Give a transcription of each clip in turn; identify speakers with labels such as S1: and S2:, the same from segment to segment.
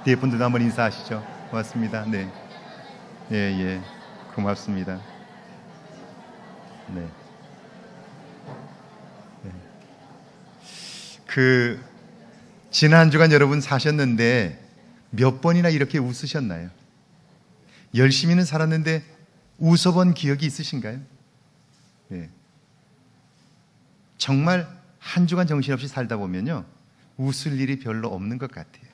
S1: 뒤에 분들도 한번 인사하시죠. 고맙습니다. 네. 예, 예. 고맙습니다. 네. 네. 지난 주간 여러분 사셨는데 몇 번이나 이렇게 웃으셨나요? 열심히는 살았는데 웃어본 기억이 있으신가요? 네. 정말 한 주간 정신없이 살다 보면요, 웃을 일이 별로 없는 것 같아요.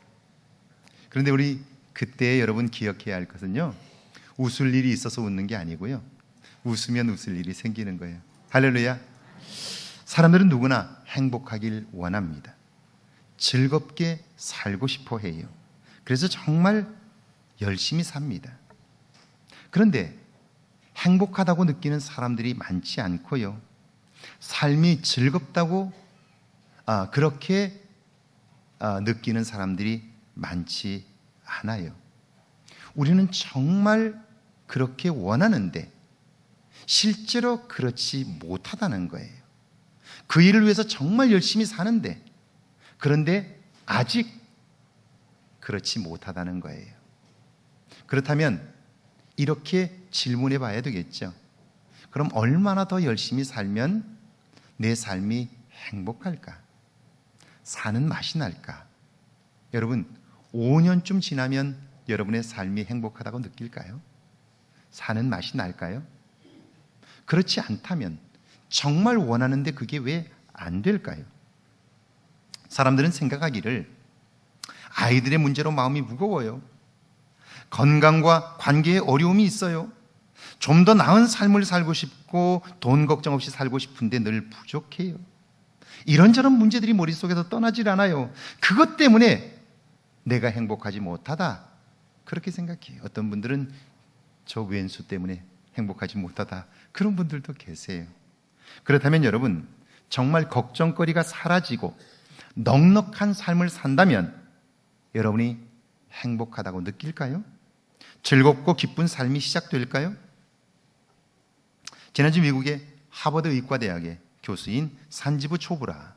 S1: 그런데 우리 그때 여러분 기억해야 할 것은요, 웃을 일이 있어서 웃는 게 아니고요, 웃으면 웃을 일이 생기는 거예요. 할렐루야. 사람들은 누구나 행복하길 원합니다. 즐겁게 살고 싶어 해요. 그래서 정말 열심히 삽니다. 그런데 행복하다고 느끼는 사람들이 많지 않고요, 삶이 즐겁다고 그렇게 느끼는 사람들이 많지 않아요. 우리는 정말 그렇게 원하는데 실제로 그렇지 못하다는 거예요. 그 일을 위해서 정말 열심히 사는데, 그런데 아직 그렇지 못하다는 거예요. 그렇다면 이렇게 질문해 봐야 되겠죠. 그럼 얼마나 더 열심히 살면 내 삶이 행복할까? 사는 맛이 날까? 여러분, 5년쯤 지나면 여러분의 삶이 행복하다고 느낄까요? 사는 맛이 날까요? 그렇지 않다면 정말 원하는데 그게 왜 안 될까요? 사람들은 생각하기를 아이들의 문제로 마음이 무거워요. 건강과 관계에 어려움이 있어요. 좀 더 나은 삶을 살고 싶고 돈 걱정 없이 살고 싶은데 늘 부족해요. 이런저런 문제들이 머릿속에서 떠나질 않아요. 그것 때문에 내가 행복하지 못하다, 그렇게 생각해요. 어떤 분들은 저 왼수 때문에 행복하지 못하다, 그런 분들도 계세요. 그렇다면 여러분, 정말 걱정거리가 사라지고 넉넉한 삶을 산다면 여러분이 행복하다고 느낄까요? 즐겁고 기쁜 삶이 시작될까요? 지난주 미국의 하버드 의과대학의 교수인 산지부 초브라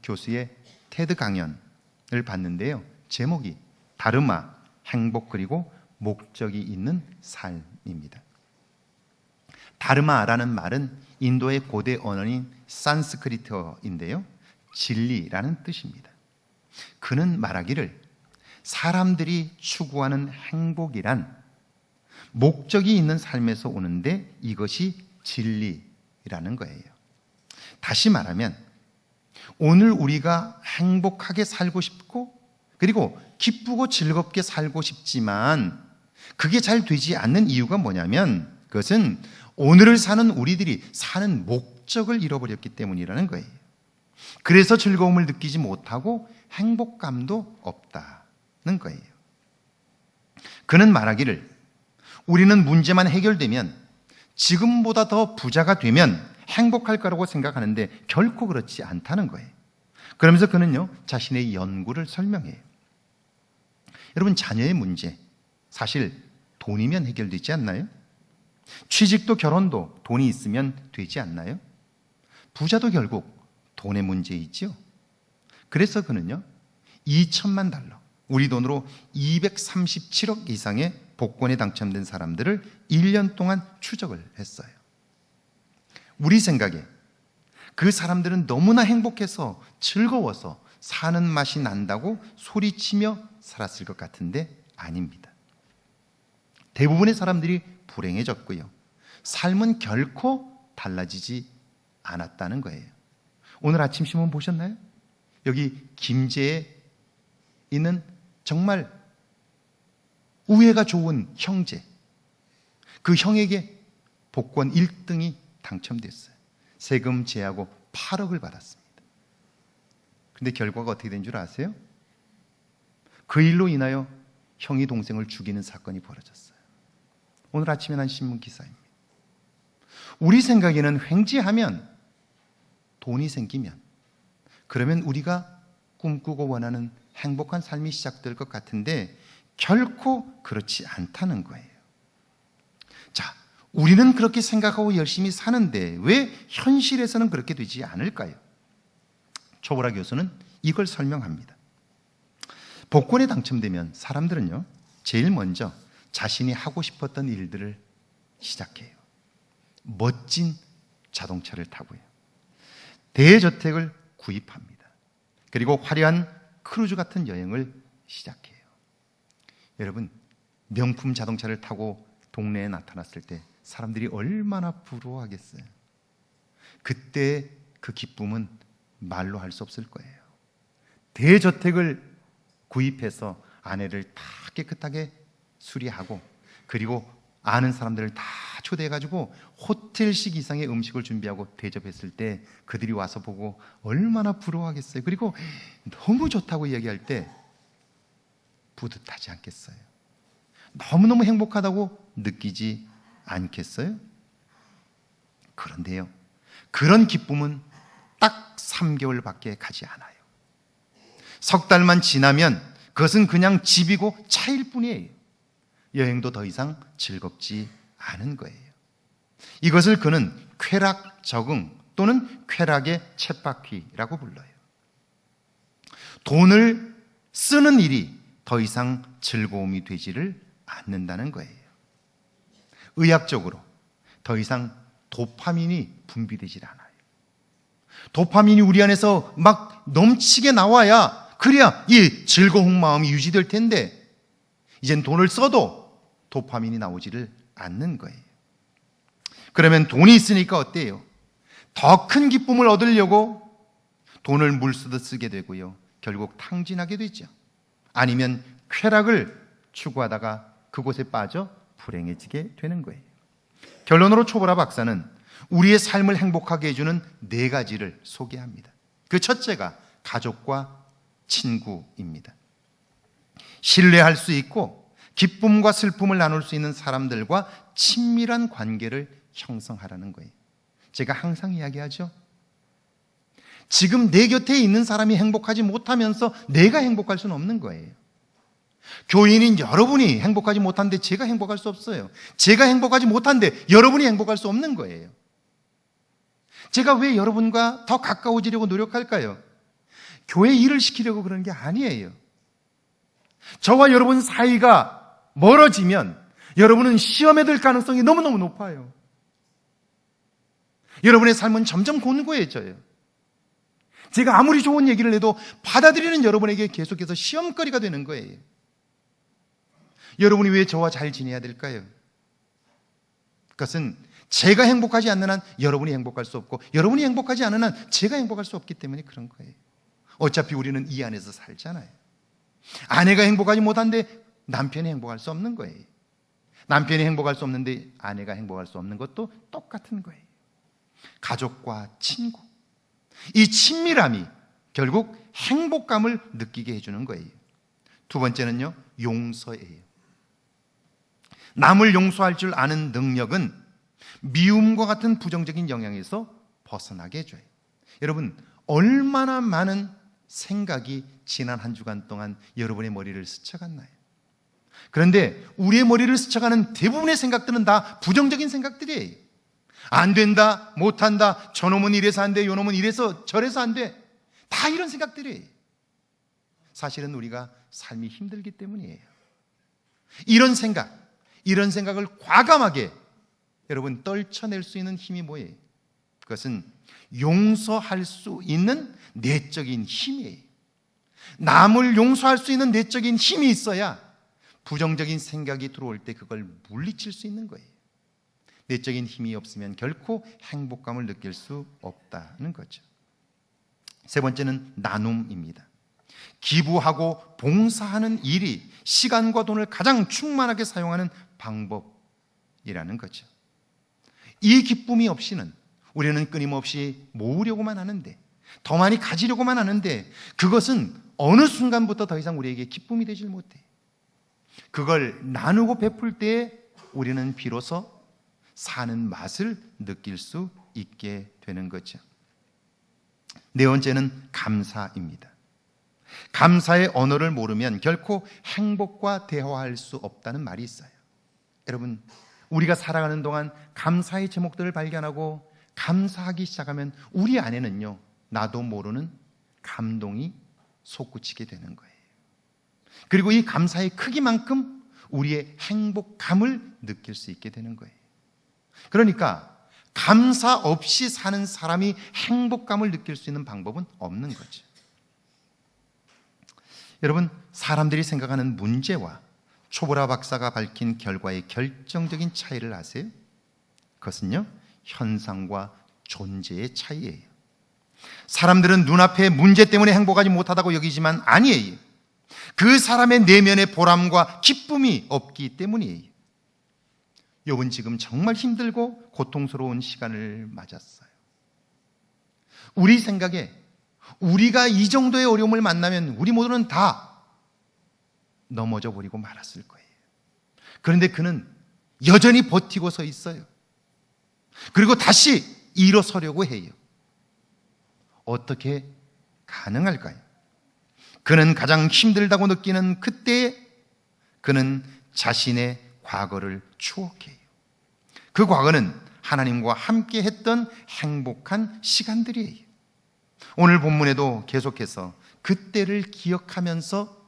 S1: 교수의 테드 강연을 봤는데요, 제목이 다르마, 행복 그리고 목적이 있는 삶입니다. 다르마라는 말은 인도의 고대 언어인 산스크리트어인데요, 진리라는 뜻입니다. 그는 말하기를 사람들이 추구하는 행복이란 목적이 있는 삶에서 오는데 이것이 진리라는 거예요. 다시 말하면 오늘 우리가 행복하게 살고 싶고 그리고 기쁘고 즐겁게 살고 싶지만 그게 잘 되지 않는 이유가 뭐냐면 그것은 오늘을 사는 우리들이 사는 목적을 잃어버렸기 때문이라는 거예요. 그래서 즐거움을 느끼지 못하고 행복감도 없다는 거예요. 그는 말하기를 우리는 문제만 해결되면 지금보다 더 부자가 되면 행복할 거라고 생각하는데 결코 그렇지 않다는 거예요. 그러면서 그는요, 자신의 연구를 설명해요. 여러분, 자녀의 문제, 사실 돈이면 해결되지 않나요? 취직도 결혼도 돈이 있으면 되지 않나요? 부자도 결국 돈의 문제이지요. 그래서 그는요, 2천만 달러, 우리 돈으로 237억 이상의 복권에 당첨된 사람들을 1년 동안 추적을 했어요. 우리 생각에 그 사람들은 너무나 행복해서 즐거워서 사는 맛이 난다고 소리치며 살았을 것 같은데 아닙니다. 대부분의 사람들이 불행해졌고요, 삶은 결코 달라지지 않았다는 거예요. 오늘 아침 신문 보셨나요? 여기 김제에 있는 정말 우애가 좋은 형제, 그 형에게 복권 1등이 당첨됐어요. 세금 제하고 8억을 받았습니다. 그런데 결과가 어떻게 된 줄 아세요? 그 일로 인하여 형이 동생을 죽이는 사건이 벌어졌어요. 오늘 아침에 난 신문 기사입니다. 우리 생각에는 횡재하면, 돈이 생기면, 그러면 우리가 꿈꾸고 원하는 행복한 삶이 시작될 것 같은데 결코 그렇지 않다는 거예요. 자, 우리는 그렇게 생각하고 열심히 사는데 왜 현실에서는 그렇게 되지 않을까요? 초보라 교수는 이걸 설명합니다. 복권에 당첨되면 사람들은요, 제일 먼저 자신이 하고 싶었던 일들을 시작해요. 멋진 자동차를 타고요, 대저택을 구입합니다. 그리고 화려한 크루즈 같은 여행을 시작해요. 여러분, 명품 자동차를 타고 동네에 나타났을 때 사람들이 얼마나 부러워하겠어요. 그때 그 기쁨은 말로 할 수 없을 거예요. 대저택을 구입해서 아내를 다 깨끗하게 수리하고, 그리고 아는 사람들을 다 초대해가지고 호텔식 이상의 음식을 준비하고 대접했을 때 그들이 와서 보고 얼마나 부러워하겠어요. 그리고 너무 좋다고 이야기할 때 뿌듯하지 않겠어요? 너무너무 행복하다고 느끼지 않겠어요? 그런데요, 그런 기쁨은 딱 3개월밖에 가지 않아요. 석 달만 지나면 그것은 그냥 집이고 차일 뿐이에요. 여행도 더 이상 즐겁지 않은 거예요. 이것을 그는 쾌락 적응 또는 쾌락의 쳇바퀴라고 불러요. 돈을 쓰는 일이 더 이상 즐거움이 되지를 않는다는 거예요. 의학적으로 더 이상 도파민이 분비되질 않아요. 도파민이 우리 안에서 막 넘치게 나와야, 그래야 이 즐거운 마음이 유지될 텐데, 이젠 돈을 써도 도파민이 나오지를 않는 거예요. 그러면 돈이 있으니까 어때요? 더 큰 기쁨을 얻으려고 돈을 물쓰듯 쓰게 되고요, 결국 탕진하게 되죠. 아니면 쾌락을 추구하다가 그곳에 빠져 불행해지게 되는 거예요. 결론으로 초보라 박사는 우리의 삶을 행복하게 해주는 4가지를 소개합니다. 그 첫째가 가족과 친구입니다. 신뢰할 수 있고 기쁨과 슬픔을 나눌 수 있는 사람들과 친밀한 관계를 형성하라는 거예요. 제가 항상 이야기하죠. 지금 내 곁에 있는 사람이 행복하지 못하면서 내가 행복할 수는 없는 거예요. 교인인 여러분이 행복하지 못한데 제가 행복할 수 없어요. 제가 행복하지 못한데 여러분이 행복할 수 없는 거예요. 제가 왜 여러분과 더 가까워지려고 노력할까요? 교회 일을 시키려고 그러는 게 아니에요. 저와 여러분 사이가 멀어지면 여러분은 시험에 들 가능성이 너무너무 높아요. 여러분의 삶은 점점 곤고해져요. 제가 아무리 좋은 얘기를 해도 받아들이는 여러분에게 계속해서 시험거리가 되는 거예요. 여러분이 왜 저와 잘 지내야 될까요? 그것은 제가 행복하지 않는 한 여러분이 행복할 수 없고, 여러분이 행복하지 않는 한 제가 행복할 수 없기 때문에 그런 거예요. 어차피 우리는 이 안에서 살잖아요. 아내가 행복하지 못한데 남편이 행복할 수 없는 거예요. 남편이 행복할 수 없는데 아내가 행복할 수 없는 것도 똑같은 거예요. 가족과 친구, 이 친밀함이 결국 행복감을 느끼게 해주는 거예요. 두 번째는요, 용서예요. 남을 용서할 줄 아는 능력은 미움과 같은 부정적인 영향에서 벗어나게 해줘요. 여러분, 얼마나 많은 생각이 지난 한 주간 동안 여러분의 머리를 스쳐갔나요? 그런데 우리의 머리를 스쳐가는 대부분의 생각들은 다 부정적인 생각들이에요. 안 된다, 못한다, 저놈은 이래서 안 돼, 요놈은 이래서 저래서 안 돼, 다 이런 생각들이에요. 사실은 우리가 삶이 힘들기 때문이에요. 이런 생각을 과감하게 여러분 떨쳐낼 수 있는 힘이 뭐예요? 그것은 용서할 수 있는 내적인 힘이에요. 남을 용서할 수 있는 내적인 힘이 있어야 부정적인 생각이 들어올 때 그걸 물리칠 수 있는 거예요. 내적인 힘이 없으면 결코 행복감을 느낄 수 없다는 거죠. 세 번째는 나눔입니다. 기부하고 봉사하는 일이 시간과 돈을 가장 충만하게 사용하는 방법이라는 거죠. 이 기쁨이 없이는 우리는 끊임없이 모으려고만 하는데, 더 많이 가지려고만 하는데, 그것은 어느 순간부터 더 이상 우리에게 기쁨이 되질 못해. 그걸 나누고 베풀 때에 우리는 비로소 사는 맛을 느낄 수 있게 되는 거죠. 네 번째는 감사입니다. 감사의 언어를 모르면 결코 행복과 대화할 수 없다는 말이 있어요. 여러분, 우리가 살아가는 동안 감사의 제목들을 발견하고 감사하기 시작하면 우리 안에는요, 나도 모르는 감동이 솟구치게 되는 거예요. 그리고 이 감사의 크기만큼 우리의 행복감을 느낄 수 있게 되는 거예요. 그러니까 감사 없이 사는 사람이 행복감을 느낄 수 있는 방법은 없는 거죠. 여러분, 사람들이 생각하는 문제와 초보라 박사가 밝힌 결과의 결정적인 차이를 아세요? 그것은요, 현상과 존재의 차이예요. 사람들은 눈앞의 문제 때문에 행복하지 못하다고 여기지만 아니에요. 그 사람의 내면의 보람과 기쁨이 없기 때문이에요. 욥은 지금 정말 힘들고 고통스러운 시간을 맞았어요. 우리 생각에 우리가 이 정도의 어려움을 만나면 우리 모두는 다 넘어져 버리고 말았을 거예요. 그런데 그는 여전히 버티고 서 있어요. 그리고 다시 일어서려고 해요. 어떻게 가능할까요? 그는 가장 힘들다고 느끼는 그때에 그는 자신의 과거를 추억해요. 그 과거는 하나님과 함께 했던 행복한 시간들이에요. 오늘 본문에도 계속해서 그때를 기억하면서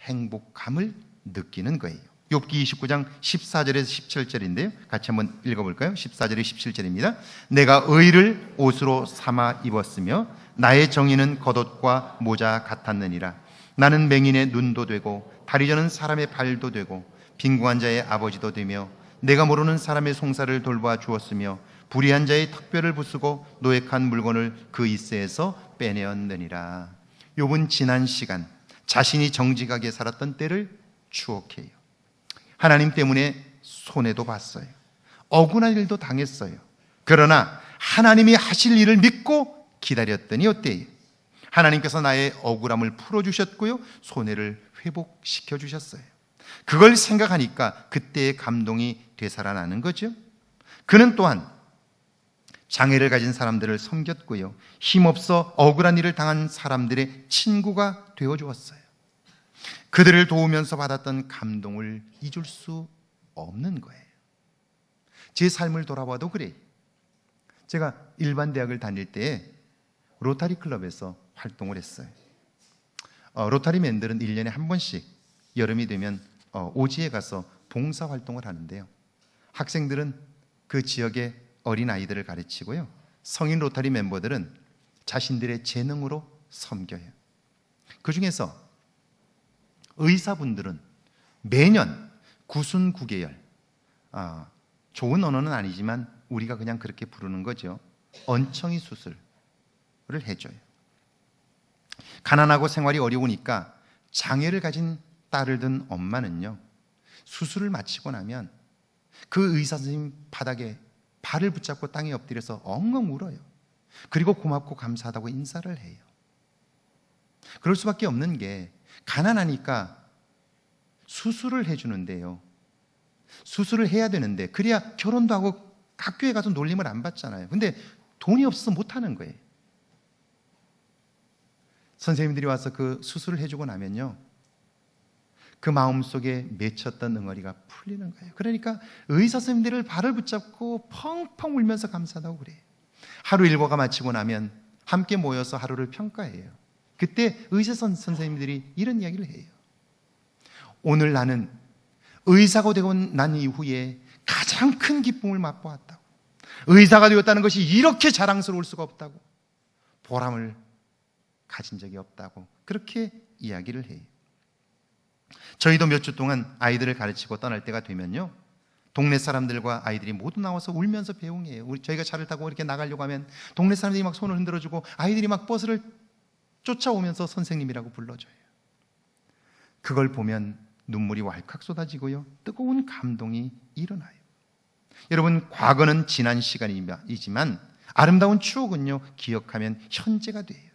S1: 행복감을 느끼는 거예요. 욥기 29장 14절에서 17절인데요. 같이 한번 읽어볼까요? 14절에 17절입니다. 내가 의를 옷으로 삼아 입었으며 나의 정의는 겉옷과 모자 같았느니라. 나는 맹인의 눈도 되고 다리 저는 사람의 발도 되고 빈궁한 자의 아버지도 되며 내가 모르는 사람의 송사를 돌봐 주었으며 불의한 자의 턱뼈를 부수고 노획한 물건을 그 이새에서 빼내었느니라. 욥은 지난 시간 자신이 정직하게 살았던 때를 추억해요. 하나님 때문에 손해도 봤어요. 억울한 일도 당했어요. 그러나 하나님이 하실 일을 믿고 기다렸더니 어때요? 하나님께서 나의 억울함을 풀어주셨고요, 손해를 회복시켜 주셨어요. 그걸 생각하니까 그때의 감동이 되살아나는 거죠. 그는 또한 장애를 가진 사람들을 섬겼고요, 힘없어 억울한 일을 당한 사람들의 친구가 되어주었어요. 그들을 도우면서 받았던 감동을 잊을 수 없는 거예요. 제 삶을 돌아봐도 그래요. 제가 일반 대학을 다닐 때에 로타리 클럽에서 활동을 했어요. 로타리맨들은 1년에 한 번씩 여름이 되면 오지에 가서 봉사 활동을 하는데요. 학생들은 그 지역의 어린아이들을 가르치고요, 성인 로타리 멤버들은 자신들의 재능으로 섬겨요. 그 중에서 의사분들은 매년 구순구계열, 좋은 언어는 아니지만 우리가 그냥 그렇게 부르는 거죠, 언청이 수술을 해줘요. 가난하고 생활이 어려우니까 장애를 가진 딸을 둔 엄마는요, 수술을 마치고 나면 그 의사 선생님 바닥에 발을 붙잡고 땅에 엎드려서 엉엉 울어요. 그리고 고맙고 감사하다고 인사를 해요. 그럴 수밖에 없는 게 가난하니까 수술을 해주는데요, 수술을 해야 되는데 그래야 결혼도 하고 학교에 가서 놀림을 안 받잖아요. 근데 돈이 없어서 못하는 거예요. 선생님들이 와서 그 수술을 해주고 나면요, 그 마음속에 맺혔던 응어리가 풀리는 거예요. 그러니까 의사 선생님들을 발을 붙잡고 펑펑 울면서 감사하다고 그래요. 하루 일과가 마치고 나면 함께 모여서 하루를 평가해요. 그때 의사 선생님들이 이런 이야기를 해요. 오늘 나는 의사가 되고 난 이후에 가장 큰 기쁨을 맛보았다고. 의사가 되었다는 것이 이렇게 자랑스러울 수가 없다고. 보람을 가진 적이 없다고 그렇게 이야기를 해요. 저희도 몇 주 동안 아이들을 가르치고 떠날 때가 되면요, 동네 사람들과 아이들이 모두 나와서 울면서 배웅해요. 저희가 차를 타고 이렇게 나가려고 하면 동네 사람들이 막 손을 흔들어주고 아이들이 막 버스를 쫓아오면서 선생님이라고 불러줘요. 그걸 보면 눈물이 왈칵 쏟아지고요, 뜨거운 감동이 일어나요. 여러분, 과거는 지난 시간이지만 아름다운 추억은요, 기억하면 현재가 돼요.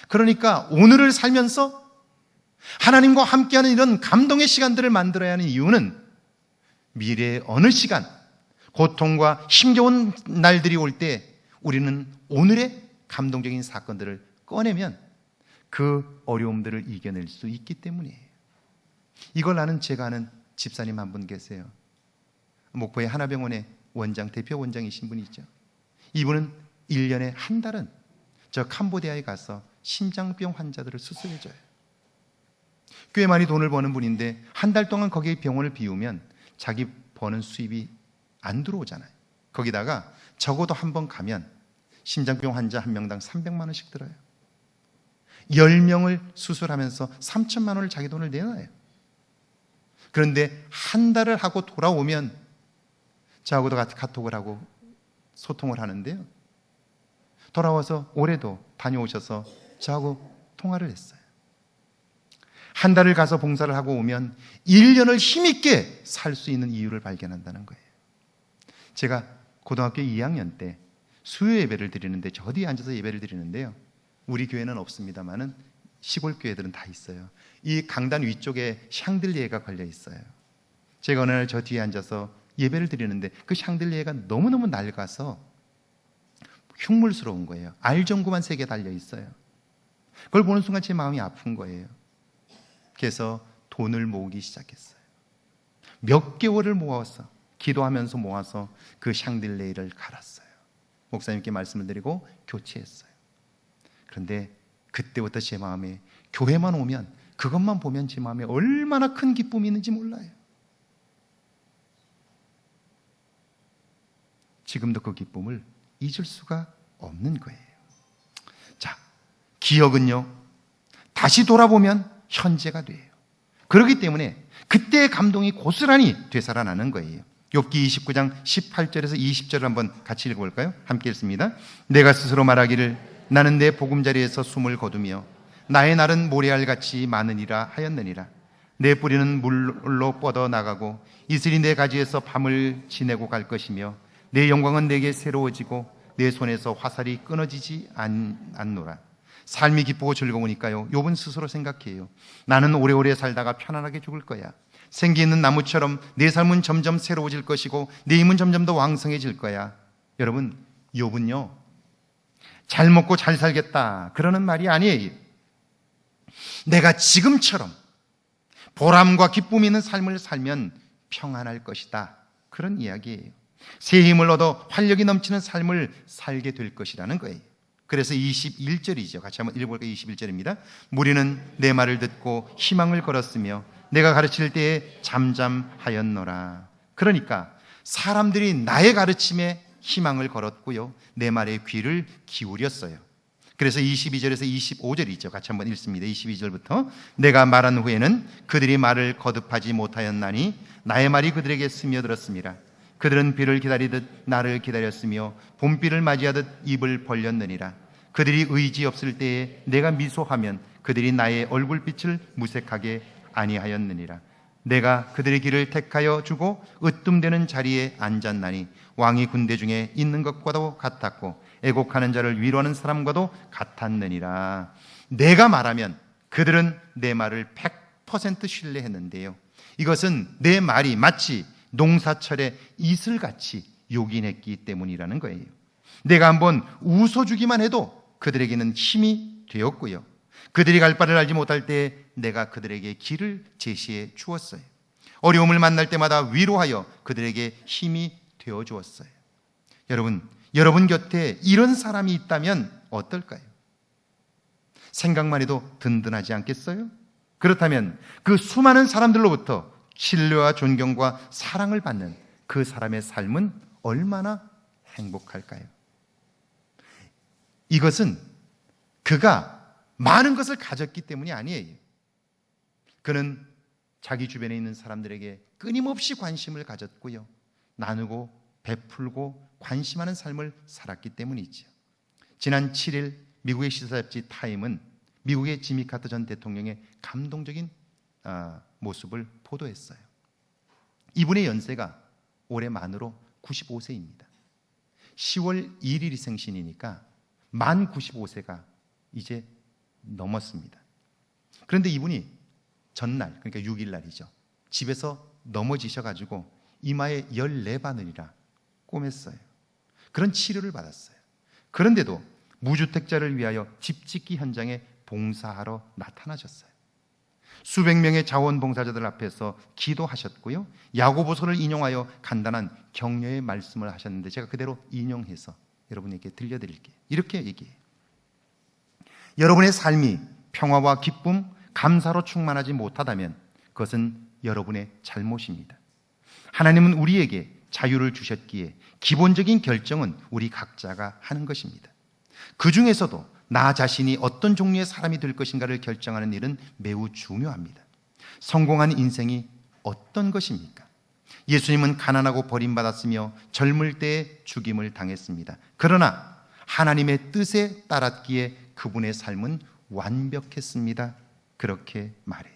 S1: 그러니까 오늘을 살면서 하나님과 함께하는 이런 감동의 시간들을 만들어야 하는 이유는 미래의 어느 시간 고통과 힘겨운 날들이 올 때 우리는 오늘의 감동적인 사건들을 꺼내면 그 어려움들을 이겨낼 수 있기 때문이에요. 이걸 아는 제가 아는 집사님 한 분 계세요. 목포의 하나병원의 대표 원장이신 분이 있죠. 이분은 1년에 한 달은 저 캄보디아에 가서 심장병 환자들을 수술해줘요. 꽤 많이 돈을 버는 분인데 한 달 동안 거기에 병원을 비우면 자기 버는 수입이 안 들어오잖아요. 거기다가 적어도 한 번 가면 심장병 환자 한 명당 300만 원씩 들어요. 10명을 수술하면서 3천만 원을 자기 돈을 내놔요. 그런데 한 달을 하고 돌아오면 저하고도 카톡을 하고 소통을 하는데요. 돌아와서 올해도 다녀오셔서 저하고 통화를 했어요. 한 달을 가서 봉사를 하고 오면 1년을 힘있게 살 수 있는 이유를 발견한다는 거예요. 제가 고등학교 2학년 때 수요 예배를 드리는데 저 뒤에 앉아서 예배를 드리는데요. 우리 교회는 없습니다만은 시골 교회들은 다 있어요. 이 강단 위쪽에 샹들리에가 걸려 있어요. 제가 어느 날 저 뒤에 앉아서 예배를 드리는데 그 샹들리에가 너무너무 낡아서 흉물스러운 거예요. 알전구만 3개 달려 있어요. 그걸 보는 순간 제 마음이 아픈 거예요. 그래서 돈을 모으기 시작했어요. 몇 개월을 모아서 기도하면서 모아서 그 샹들리에를 갈았어요. 목사님께 말씀을 드리고 교체했어요. 그런데 그때부터 제 마음에 교회만 오면 그것만 보면 제 마음에 얼마나 큰 기쁨이 있는지 몰라요. 지금도 그 기쁨을 잊을 수가 없는 거예요. 자, 기억은요, 다시 돌아보면 현재가 돼요. 그렇기 때문에 그때의 감동이 고스란히 되살아나는 거예요. 욥기 29장 18절에서 20절을 한번 같이 읽어볼까요? 함께 읽습니다. 내가 스스로 말하기를 나는 내 보금자리에서 숨을 거두며 나의 날은 모래알같이 많으니라 하였느니라. 내 뿌리는 물로 뻗어나가고 이슬이 내 가지에서 밤을 지내고 갈 것이며 내 영광은 내게 새로워지고 내 손에서 화살이 끊어지지 않노라. 삶이 기쁘고 즐거우니까요, 욥은 스스로 생각해요. 나는 오래오래 살다가 편안하게 죽을 거야. 생기 있는 나무처럼 내 삶은 점점 새로워질 것이고 내 힘은 점점 더 왕성해질 거야. 여러분, 욥은요, 잘 먹고 잘 살겠다 그러는 말이 아니에요. 내가 지금처럼 보람과 기쁨이 있는 삶을 살면 평안할 것이다, 그런 이야기예요. 새 힘을 얻어 활력이 넘치는 삶을 살게 될 것이라는 거예요. 그래서 21절이죠. 같이 한번 읽어볼까요? 21절입니다. 무리는 내 말을 듣고 희망을 걸었으며 내가 가르칠 때에 잠잠하였노라. 그러니까 사람들이 나의 가르침에 희망을 걸었고요, 내 말에 귀를 기울였어요. 그래서 22절에서 25절이죠. 같이 한번 읽습니다. 22절부터 내가 말한 후에는 그들이 말을 거듭하지 못하였나니 나의 말이 그들에게 스며들었습니다. 그들은 비를 기다리듯 나를 기다렸으며 봄비를 맞이하듯 입을 벌렸느니라. 그들이 의지 없을 때에 내가 미소하면 그들이 나의 얼굴빛을 무색하게 아니하였느니라. 내가 그들의 길을 택하여 주고 으뜸되는 자리에 앉았나니 왕이 군대 중에 있는 것과도 같았고 애곡하는 자를 위로하는 사람과도 같았느니라. 내가 말하면 그들은 내 말을 100% 신뢰했는데요, 이것은 내 말이 마치 농사철에 이슬같이 요긴했기 때문이라는 거예요. 내가 한번 웃어주기만 해도 그들에게는 힘이 되었고요, 그들이 갈 바를 알지 못할 때 내가 그들에게 길을 제시해 주었어요. 어려움을 만날 때마다 위로하여 그들에게 힘이 되어 주었어요. 여러분 곁에 이런 사람이 있다면 어떨까요? 생각만 해도 든든하지 않겠어요? 그렇다면 그 수많은 사람들로부터 신뢰와 존경과 사랑을 받는 그 사람의 삶은 얼마나 행복할까요? 이것은 그가 많은 것을 가졌기 때문이 아니에요. 그는 자기 주변에 있는 사람들에게 끊임없이 관심을 가졌고요, 나누고 베풀고 관심하는 삶을 살았기 때문이죠. 지난 7일 미국의 시사 잡지 타임은 미국의 지미 카터 전 대통령의 감동적인 모습을 보도했어요. 이분의 연세가 올해 만으로 95세입니다. 10월 1일이 생신이니까 만 95세가 이제 넘었습니다. 그런데 이분이 전날, 그러니까 6일 날이죠, 집에서 넘어지셔가지고 이마에 14바늘이라 꼬맸어요. 그런 치료를 받았어요. 그런데도 무주택자를 위하여 집짓기 현장에 봉사하러 나타나셨어요. 수백 명의 자원봉사자들 앞에서 기도하셨고요, 야고보서를 인용하여 간단한 격려의 말씀을 하셨는데 제가 그대로 인용해서 여러분에게 들려드릴게요. 이렇게 얘기해요. 여러분의 삶이 평화와 기쁨 감사로 충만하지 못하다면 그것은 여러분의 잘못입니다. 하나님은 우리에게 자유를 주셨기에 기본적인 결정은 우리 각자가 하는 것입니다. 그 중에서도 나 자신이 어떤 종류의 사람이 될 것인가를 결정하는 일은 매우 중요합니다. 성공한 인생이 어떤 것입니까? 예수님은 가난하고 버림받았으며 젊을 때에 죽임을 당했습니다. 그러나 하나님의 뜻에 따랐기에 그분의 삶은 완벽했습니다. 그렇게 말해요.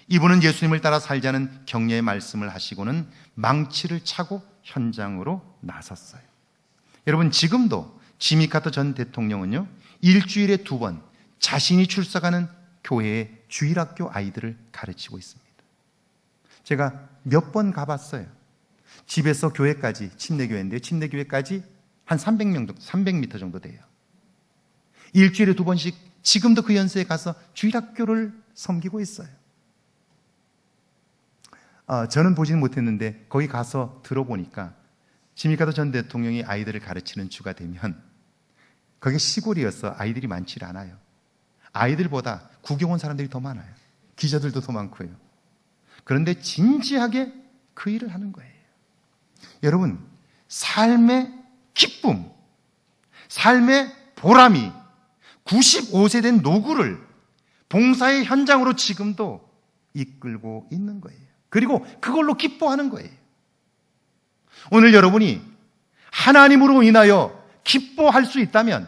S1: 이분은 예수님을 따라 살자는 격려의 말씀을 하시고는 망치를 차고 현장으로 나섰어요. 여러분, 지금도 지미 카터 전 대통령은요, 일주일에 2번 자신이 출석하는 교회의 주일학교 아이들을 가르치고 있습니다. 제가 몇 번 가봤어요. 집에서 교회까지, 침례교회인데요, 침례교회까지 한 300m 정도 돼요. 일주일에 2번씩 지금도 그 연세에 가서 주일학교를 섬기고 있어요. 저는 보지는 못했는데 거기 가서 들어보니까 지미 카터 전 대통령이 아이들을 가르치는 주가 되면 거기 시골이어서 아이들이 많지 않아요. 아이들보다 구경 온 사람들이 더 많아요. 기자들도 더 많고요. 그런데 진지하게 그 일을 하는 거예요. 여러분, 삶의 기쁨, 삶의 보람이 95세 된 노구를 봉사의 현장으로 지금도 이끌고 있는 거예요. 그리고 그걸로 기뻐하는 거예요. 오늘 여러분이 하나님으로 인하여 기뻐할 수 있다면,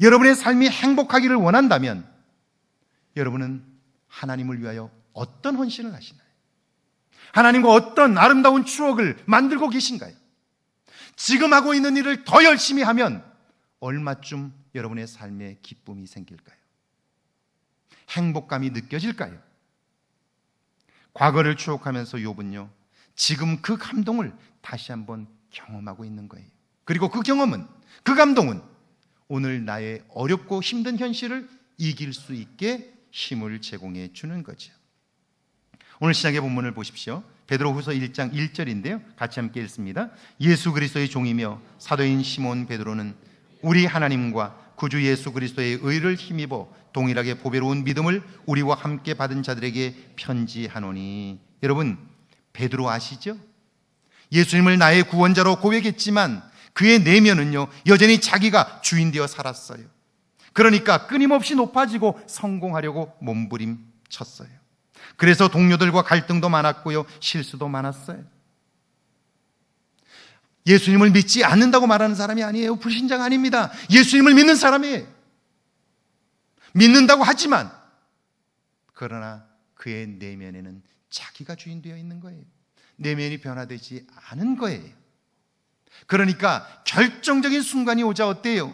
S1: 여러분의 삶이 행복하기를 원한다면 여러분은 하나님을 위하여 어떤 헌신을 하시나요? 하나님과 어떤 아름다운 추억을 만들고 계신가요? 지금 하고 있는 일을 더 열심히 하면 얼마쯤 여러분의 삶에 기쁨이 생길까요? 행복감이 느껴질까요? 과거를 추억하면서 욥은요, 지금 그 감동을 다시 한번 경험하고 있는 거예요. 그리고 그 경험은, 그 감동은 오늘 나의 어렵고 힘든 현실을 이길 수 있게 힘을 제공해 주는 거죠. 오늘 시작의 본문을 보십시오. 베드로후서 1장 1절인데요, 같이 함께 읽습니다. 예수 그리스도의 종이며 사도인 시몬 베드로는 우리 하나님과 구주 예수 그리스도의 의를 힘입어 동일하게 보배로운 믿음을 우리와 함께 받은 자들에게 편지하노니. 여러분, 베드로 아시죠? 예수님을 나의 구원자로 고백했지만 그의 내면은요, 여전히 자기가 주인 되어 살았어요. 그러니까 끊임없이 높아지고 성공하려고 몸부림쳤어요. 그래서 동료들과 갈등도 많았고요, 실수도 많았어요. 예수님을 믿지 않는다고 말하는 사람이 아니에요. 불신자가 아닙니다. 예수님을 믿는 사람이에요. 믿는다고 하지만 그러나 그의 내면에는 자기가 주인 되어 있는 거예요. 내면이 변화되지 않은 거예요. 그러니까 결정적인 순간이 오자 어때요?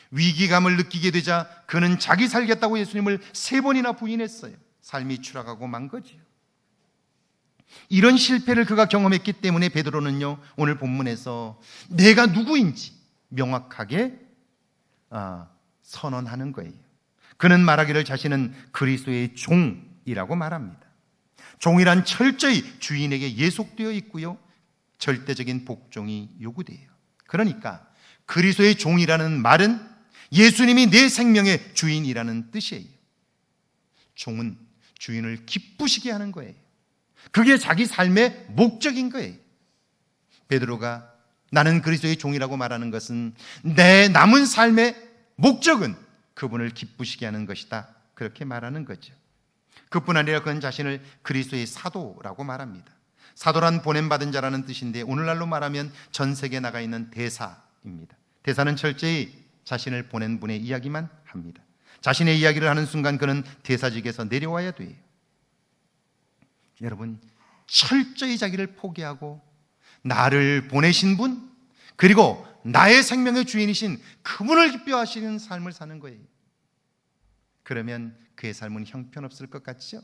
S1: 위기감을 느끼게 되자 그는 자기 살겠다고 예수님을 3번이나 부인했어요. 삶이 추락하고 만 거지요. 이런 실패를 그가 경험했기 때문에 베드로는요, 오늘 본문에서 내가 누구인지 명확하게 선언하는 거예요. 그는 말하기를 자신은 그리스도의 종이라고 말합니다. 종이란 철저히 주인에게 예속되어 있고요, 절대적인 복종이 요구돼요. 그러니까 그리스도의 종이라는 말은 예수님이 내 생명의 주인이라는 뜻이에요. 종은 주인을 기쁘시게 하는 거예요. 그게 자기 삶의 목적인 거예요. 베드로가 나는 그리스도의 종이라고 말하는 것은 내 남은 삶의 목적은 그분을 기쁘시게 하는 것이다, 그렇게 말하는 거죠. 그뿐 아니라 그는 자신을 그리스도의 사도라고 말합니다. 사도란 보냄받은 자라는 뜻인데 오늘날로 말하면 전 세계에 나가 있는 대사입니다. 대사는 철저히 자신을 보낸 분의 이야기만 합니다. 자신의 이야기를 하는 순간 그는 대사직에서 내려와야 돼요. 여러분, 철저히 자기를 포기하고 나를 보내신 분, 그리고 나의 생명의 주인이신 그분을 기뻐하시는 삶을 사는 거예요. 그러면 그의 삶은 형편없을 것 같죠?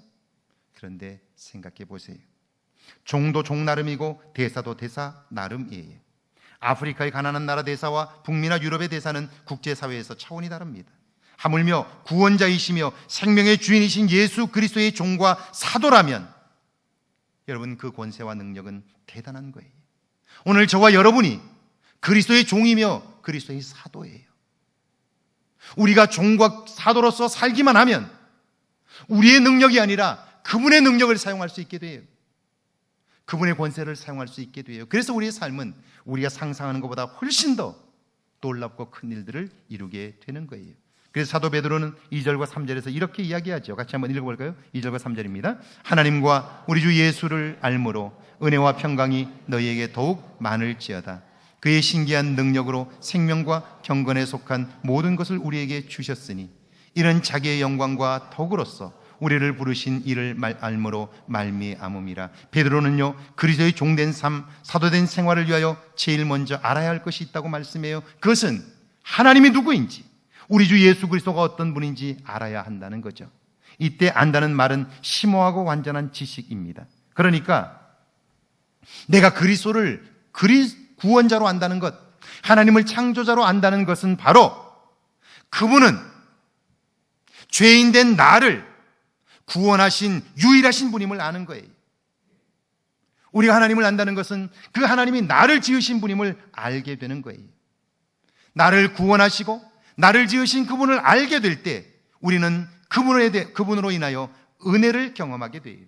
S1: 그런데 생각해 보세요. 종도 종 나름이고 대사도 대사 나름이에요. 아프리카의 가난한 나라 대사와 북미나 유럽의 대사는 국제사회에서 차원이 다릅니다. 하물며 구원자이시며 생명의 주인이신 예수 그리스도의 종과 사도라면 여러분, 그 권세와 능력은 대단한 거예요. 오늘 저와 여러분이 그리스도의 종이며 그리스도의 사도예요. 우리가 종과 사도로서 살기만 하면 우리의 능력이 아니라 그분의 능력을 사용할 수 있게 돼요. 그분의 권세를 사용할 수 있게 돼요. 그래서 우리의 삶은 우리가 상상하는 것보다 훨씬 더 놀랍고 큰 일들을 이루게 되는 거예요. 그래서 사도 베드로는 2절과 3절에서 이렇게 이야기하죠. 같이 한번 읽어볼까요? 2절과 3절입니다. 하나님과 우리 주 예수를 알므로 은혜와 평강이 너희에게 더욱 많을지어다. 그의 신기한 능력으로 생명과 경건에 속한 모든 것을 우리에게 주셨으니 이런 자기의 영광과 덕으로서 우리를 부르신 이를 알므로 말미암음이라. 베드로는요, 그리스도의 종된 삶, 사도된 생활을 위하여 제일 먼저 알아야 할 것이 있다고 말씀해요. 그것은 하나님이 누구인지, 우리 주 예수 그리스도가 어떤 분인지 알아야 한다는 거죠. 이때 안다는 말은 심오하고 완전한 지식입니다. 그러니까 내가 그리스도를 구원자로 안다는 것, 하나님을 창조자로 안다는 것은 바로 그분은 죄인된 나를 구원하신 유일하신 분임을 아는 거예요. 우리가 하나님을 안다는 것은 그 하나님이 나를 지으신 분임을 알게 되는 거예요. 나를 구원하시고 나를 지으신 그분을 알게 될 때 우리는 그분으로 인하여 은혜를 경험하게 돼요.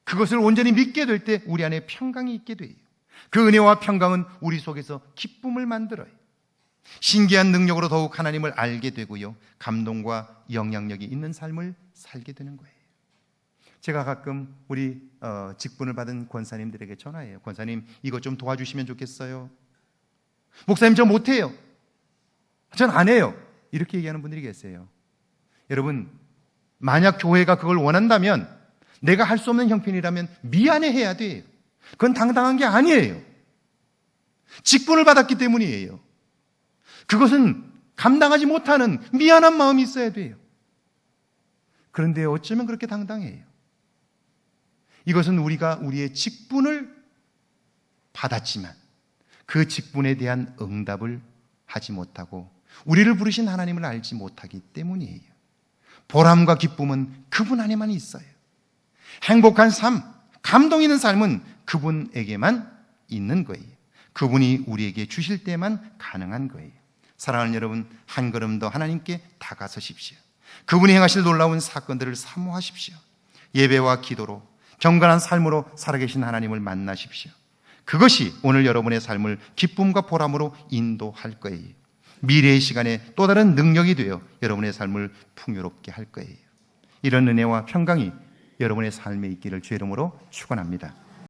S1: 그것을 온전히 믿게 될 때 우리 안에 평강이 있게 돼요. 그 은혜와 평강은 우리 속에서 기쁨을 만들어요. 신기한 능력으로 더욱 하나님을 알게 되고요, 감동과 영향력이 있는 삶을 살게 되는 거예요. 제가 가끔 우리 직분을 받은 권사님들에게 전화해요. 권사님, 이것 좀 도와주시면 좋겠어요. 목사님, 저 못해요. 전 안 해요. 이렇게 얘기하는 분들이 계세요. 여러분, 만약 교회가 그걸 원한다면, 내가 할 수 없는 형편이라면 미안해해야 돼요. 그건 당당한 게 아니에요. 직분을 받았기 때문이에요. 그것은 감당하지 못하는 미안한 마음이 있어야 돼요. 그런데 어쩌면 그렇게 당당해요. 이것은 우리가 우리의 직분을 받았지만 그 직분에 대한 응답을 하지 못하고 우리를 부르신 하나님을 알지 못하기 때문이에요. 보람과 기쁨은 그분 안에만 있어요. 행복한 삶, 감동 있는 삶은 그분에게만 있는 거예요. 그분이 우리에게 주실 때만 가능한 거예요. 사랑하는 여러분, 한 걸음 더 하나님께 다가서십시오. 그분이 행하실 놀라운 사건들을 사모하십시오. 예배와 기도로, 경건한 삶으로 살아계신 하나님을 만나십시오. 그것이 오늘 여러분의 삶을 기쁨과 보람으로 인도할 거예요. 미래의 시간에 또 다른 능력이 되어 여러분의 삶을 풍요롭게 할 거예요. 이런 은혜와 평강이 여러분의 삶에 있기를 주의 이름으로 축원합니다.